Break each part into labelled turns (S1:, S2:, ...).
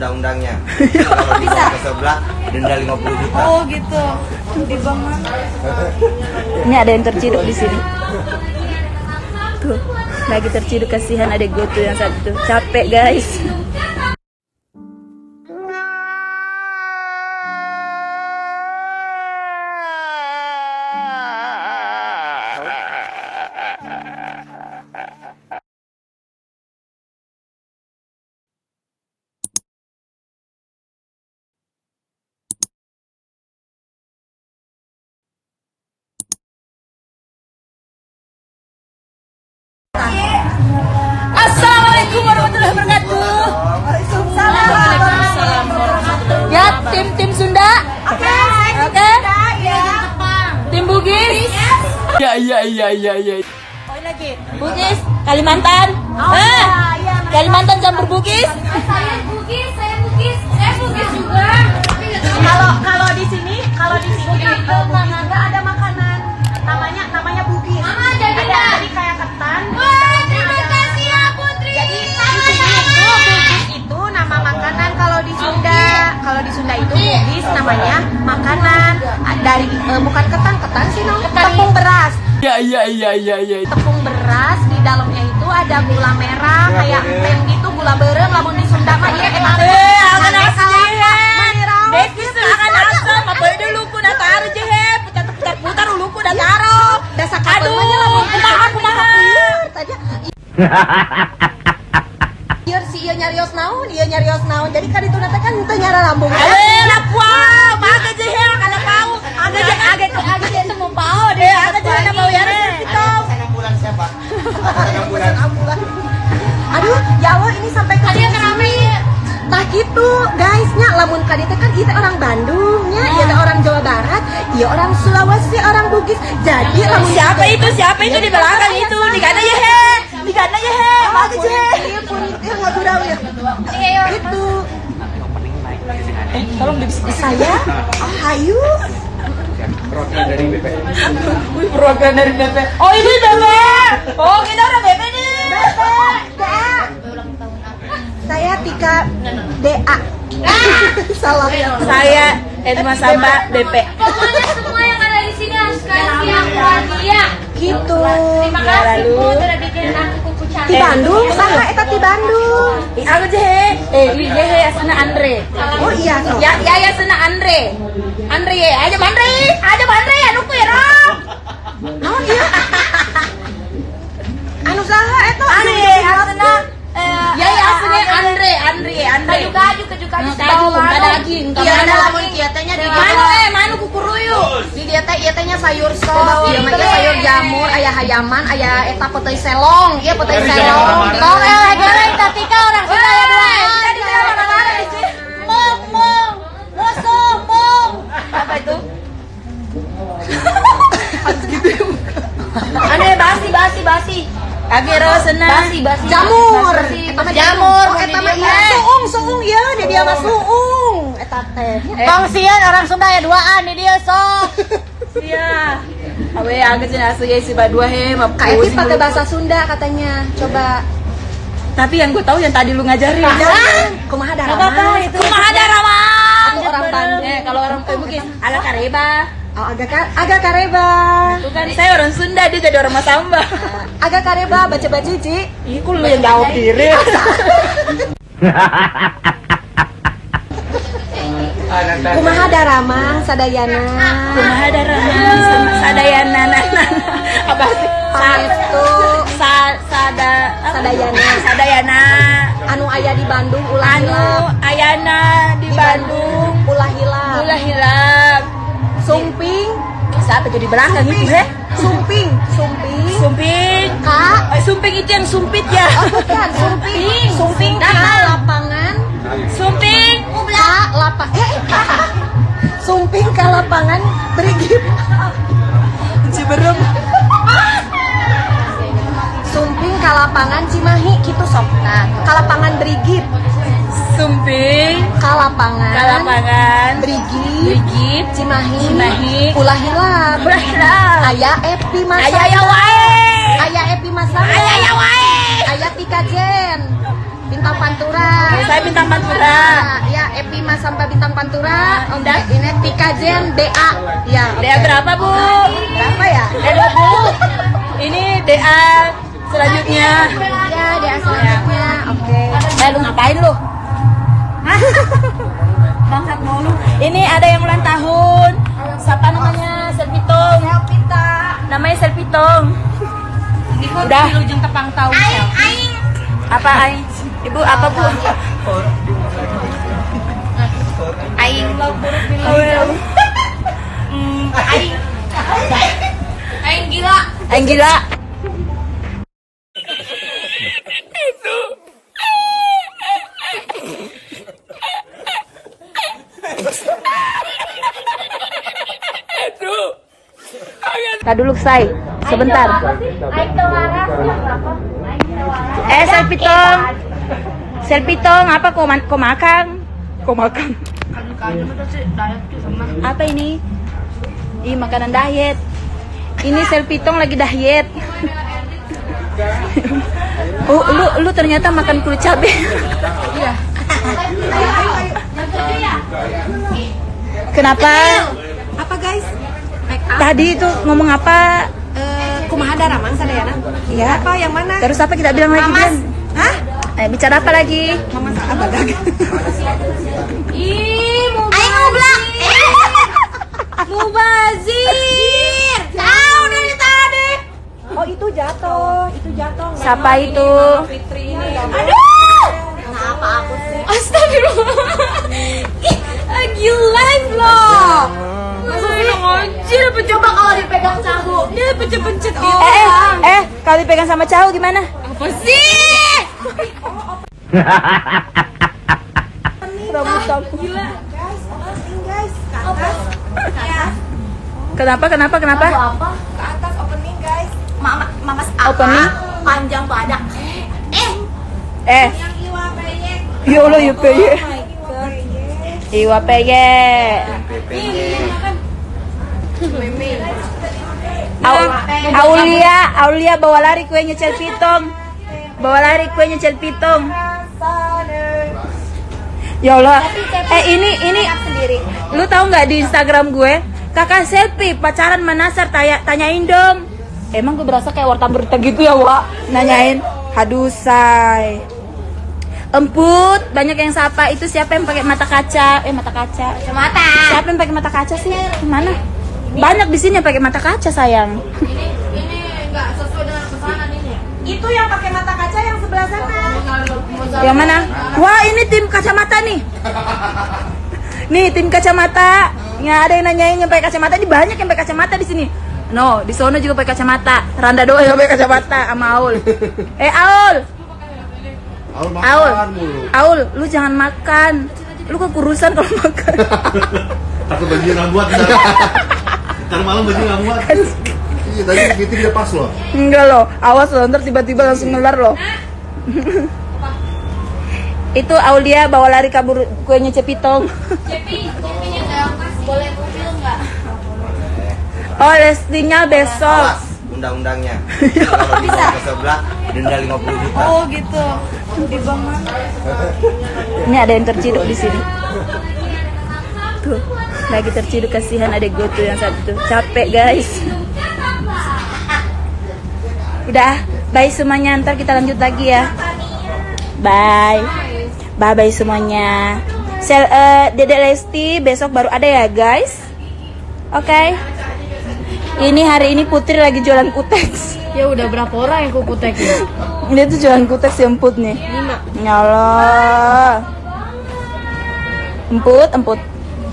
S1: undang-undangnya. Kalau dibawa ke sebelah denda 50 juta.
S2: Oh gitu. Di bank mana? Ini ada yang terciduk di sini. Tuh, lagi terciduk, kasihan adik gue tuh yang satu. Capek guys. Assalamualaikum warahmatullahi wabarakatuh. Waalaikumsalam. Ya, tim Sunda. Oke. Tim Bugis.
S3: Iya.
S2: Poin lagi. Bugis, Kalimantan. Kalimantan campur Bugis.
S4: Saya Bugis juga.
S5: Kalau di sini nggak ada makanan namanya Bugis.
S4: Mama jadi
S5: Ada kayak ketan.
S4: Wah, terima kasih ya Putri.
S5: Jadi di sini itu Bugis itu nama makanan kalau di Sunda. Kalau di Sunda itu Bugis namanya makanan dari bukan ketan sih no. Tepung beras.
S3: Iya.
S5: Tepung beras di dalamnya itu ada gula merah kayak empeng gitu, gula berem lamun di Sunda mah ieu eta.
S2: Akan asal. Dekis akan asal. Apa dulu ku da taruh jehe. Putar dulu ku da taruh.
S5: Dasa
S2: Aduh, kumaha.
S5: Tadi ieu nyarios naon. Jadi kan itu nanti kan teu nyara lambung.
S2: Lapua, maga jehe kana pau. Agak itu mau pau deh. Agak jehe na pau ya.
S1: Ambulan siapa? Ambulan.
S5: Aduh, ya Allah ini sampai ke
S4: Dia kerame.
S5: Nah gitu guysnya, lamun kadi teh kan ieu orang Bandungnya, ieu orang Jawa Barat, ieu orang Sulawesi, orang Bugis. Jadi lamun
S2: Siapa itu di belakang itu? Digana jehe. Maga jehe.
S5: Ieu ngagurau ya. Gitu.
S2: Tolong
S5: Saya Hayu.
S1: Perwakilan dari BP.
S2: Perwakilan dari BP. Oh ini BP. Oh kita udah BP nih.
S5: Saya Tika DA. Salah ya.
S2: Saya Edma Samba BP.
S4: Pokoknya semua yang ada di sini harus kasih aku hadiah.
S5: Gitu.
S4: Terima kasih
S2: lalu.
S4: Bu sudah bikin aku kuku
S5: Di
S4: cantik.
S5: Bandung, sama eta di Bandung.
S2: Aku jehe. Jehe asna Andre.
S5: Oh iya so.
S2: Ya asna Andre. Andre aja Andre. Anu ku ya Rob.
S5: Oh iya. Anu saha eta?
S2: Asna ya asli Andre.
S4: Kaju
S2: Tahu daging.
S5: Iya ada lamun kieu teh nya di
S2: Manu kukuruyu.
S5: di dia teh ieu teh nya sayur sop, ieu mah sayur jamur, aya hayaman, aya eta peteuy selong, ieu peteuy selong.
S4: Kau eleh Tika orang Sunda ya dua.
S2: Tadi saya mana-mana di sini.
S4: Mong.
S2: Apa itu? Aneh basi. Agero senang.
S4: Basi.
S5: Jamur.
S2: Jamur.
S5: Oh eta mah iya suung ieu di dia mah suung eta teh.
S4: Kongsian orang Sunda ya duaan di dia sok.
S2: Iya. Awe agak cenah asuh si badua he.
S5: Kayak itu pakai bahasa Sunda katanya. Coba.
S2: Tapi yang gue tahu yang tadi lu ngajarin.
S5: Kumaha
S2: Apa
S5: darama?
S2: itu? Kumaha darama?
S5: Atau orang Bandung.
S2: Kalau orang Bugis ala kareba.
S5: Oh agak kareba.
S2: Bukan saya orang Sunda, dia jadi orang Masamba.
S5: Agak kareba baca cici.
S2: Ih, kok lu yang jawab diri.
S5: Kumaha darama sadayana.
S2: Kumaha darama sadayana. Apa sih?
S5: Pangestu
S2: Sadayana.
S5: anu aya di Bandung ulah hilap.
S2: Ayana di Bandung
S5: Ulah hilap.
S2: ulah hilang.
S5: Sumping.
S2: Siapa jadi belakang itu he?
S5: Sumping.
S2: Sumping.
S5: Ka.
S2: Sumping itu yang sumpit ya.
S5: Oh bukan, sumping ka lapangan.
S2: Sumping.
S5: Sumping ka lapangan Brigif.
S2: Ciberem.
S5: Sumping ka lapangan Cimahi kitu sok. Nah, ka lapangan Brigif.
S2: Sumping.
S5: Ka lapangan
S2: Brigif.
S5: Cimahi. Ulah hilap. Aya Epi Masamba.
S2: Aya ya wae.
S5: Aya Epi Masamba.
S2: Aya ya wae.
S5: Aya Tika Jen. Bintang Pantura.
S2: Saya Bintang Pantura.
S5: Ya, Epi Mas Samba Bintang Pantura. Om ini Tika Jen DA. Ya,
S2: DA berapa, Bu?
S5: berapa ya?
S2: DA 20. Ini DA selanjutnya.
S5: Ya, DA selanjutnya. Oke.
S2: Lu ngapain lu? Hah? Bangsat mulu. Ini ada yang ulang tahun. Siapa namanya? Selvitong.
S5: Selvita.
S2: Namanya Selvitong. Udah.
S5: Di ujung tepang tahu.
S4: Aing.
S2: Apa Aing? Ibu apa Bu?
S4: Aing.
S2: Aing.
S4: Aing gila.
S2: Aing gila. Kak dulu say, sebentar. Selvitong. Selvitong apa kau makan? Kau makan. Apa ini? Ih, makanan diet. Ini Selvitong lagi diet. Oh, lu ternyata makan kulit cabai. Iya. Kenapa?
S5: Apa guys?
S2: Tadi itu ngomong apa?
S5: Kumaha daramang sadayana?
S2: Iya.
S5: Apa yang mana?
S2: Terus apa kita bilang lagi,
S5: Mamas.
S2: Ben?
S5: Hah?
S2: Bicara apa lagi?
S5: Mamas apa lagi?
S4: Ih, Mubazir. Tahu dari tadi.
S5: Oh, itu jatuh.
S2: Siapa itu?
S5: Fitri ini.
S4: Aduh. Kenapa aku sih? Astagfirullah. Ih, lagi live loh. Ngojir, coba kalau dipegang cahu. Dia pencet-pencet orang.
S2: Kalau dipegang sama Cau gimana?
S4: Apa sih?
S2: Gila. Kenapa?
S4: Apa?
S5: Ke atas opening guys.
S4: Mamas
S2: Opening?
S4: panjang badak.
S5: Yang Iwa Peyek.
S2: Ya Allah, ya peye. Iwa peye. Aulia bawa lari kuenya Selvitong. Ya Allah. Ini lu tahu nggak di Instagram gue? Kakak selfie pacaran menasar tanyain dong. Emang gue berasa kayak warta-berita gitu ya, Wak? Nanyain. Aduh, say. Emput, banyak yang sapa. Itu siapa yang pakai mata kaca?
S4: Kacamata.
S2: Siapa yang pakai mata kaca sih? Mana? Banyak di sini yang pakai mata kaca, sayang.
S4: Ini enggak sesuai dengan pesanan ini.
S5: Itu yang pakai mata kaca yang sebelah sana.
S2: Yang mana? Wah, ini tim kacamata nih. Nih, tim kacamata. Ya, ada yang nanyain yang pakai kacamata. Ini banyak yang pakai kacamata di sini. No, di sono juga pakai kacamata. Randa doang yang pakai kacamata sama Aul. Aul, lu jangan makan. Lu kekurusan kalau makan.
S6: Takut baju nggak muat. Ntar malam baju nggak muat. Iya, tadi gitu dia pas loh.
S2: Enggak loh, awas loh, ntar tiba-tiba langsung nular loh. Itu Aulia bawa lari kabur kuenya Cepitong.
S4: Cepinya boleh mobil enggak?
S2: Oh, lestinya besok.
S1: Awas undang-undangnya. Kalau dibawa ke sebelah denda 50 juta.
S2: Oh gitu. Di bang mana? Ini ada yang terciduk di sini. Tuh, lagi terciduk, kasihan adik gue tuh yang satu. Capek guys. Udah, bye semuanya. Ntar kita lanjut lagi ya. Bye. Bye semuanya. Dedek Lesti besok baru ada ya guys. Oke. Ini hari ini Putri lagi jualan kuteks.
S4: Ya udah berapa orang yang kuputekin?
S2: Dia tuh jualan kuteks ya Emput nih.
S4: 5.
S2: Nyala. Emput.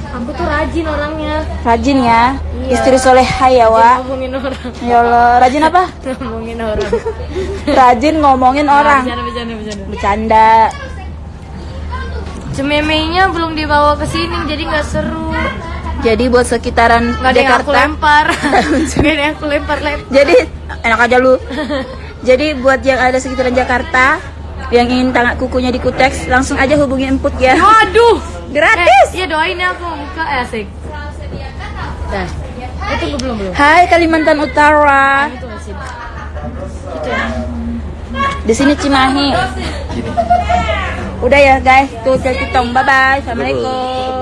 S4: Aku tuh rajin orangnya.
S2: Rajin ya.
S4: Iya.
S2: Istri soleha ya, Wak.
S4: Ngomongin orang.
S2: Ya Allah, rajin apa?
S4: Ngomongin orang.
S2: Rajin ngomongin orang.
S4: Bercanda.
S2: Bercanda.
S4: Cememenya belum dibawa ke sini jadi nggak seru.
S2: Jadi buat sekitaran
S4: Nggak ada yang aku
S2: Jakarta.
S4: lempar. Nggak ada yang aku lempar.
S2: Jadi enak aja lu. Jadi buat yang ada sekitaran Jakarta yang ingin tangga kukunya di kuteks, langsung aja hubungi Emput ya.
S4: Waduh.
S2: Gratis.
S4: Iya doain ya aku buka asik. Dah. Itu belum.
S2: Hai Kalimantan Utara.
S4: Itu nggak sih? Itu ya.
S2: Di sini Cimahi.
S1: Gini.
S2: Udah ya guys, tuh selfie tong. Bye bye. Assalamualaikum.